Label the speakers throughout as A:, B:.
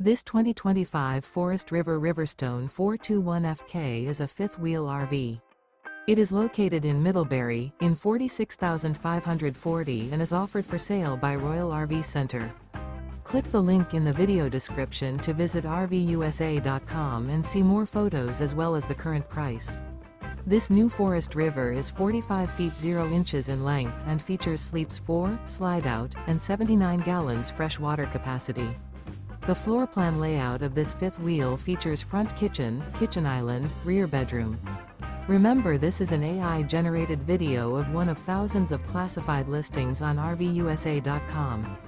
A: This 2025 Forest River RiverStone 421FK is a fifth-wheel RV. It is located in Middlebury, in 46,540 and is offered for sale by Royal RV Center. Click the link in the video description to visit RVUSA.com and see more photos as well as the current price. This new Forest River is 45 feet 0 inches in length and features sleeps 4, Slideout, and 79 gallons fresh water capacity. The floor plan layout of this fifth wheel features front kitchen, kitchen island, rear bedroom. Remember, this is an AI-generated video of one of thousands of classified listings on RVUSA.com.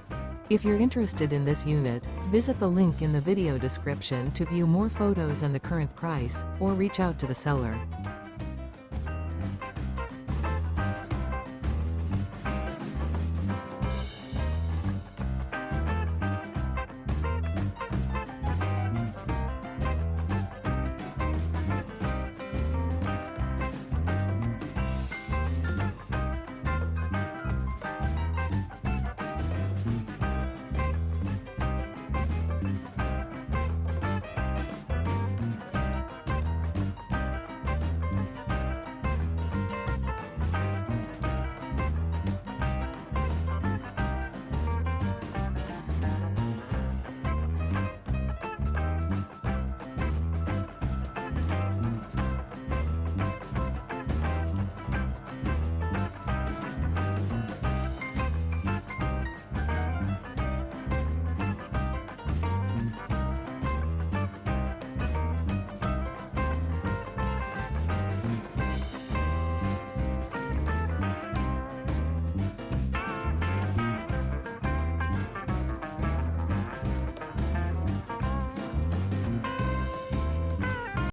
A: If you're interested in this unit, visit the link in the video description to view more photos and the current price, or reach out to the seller.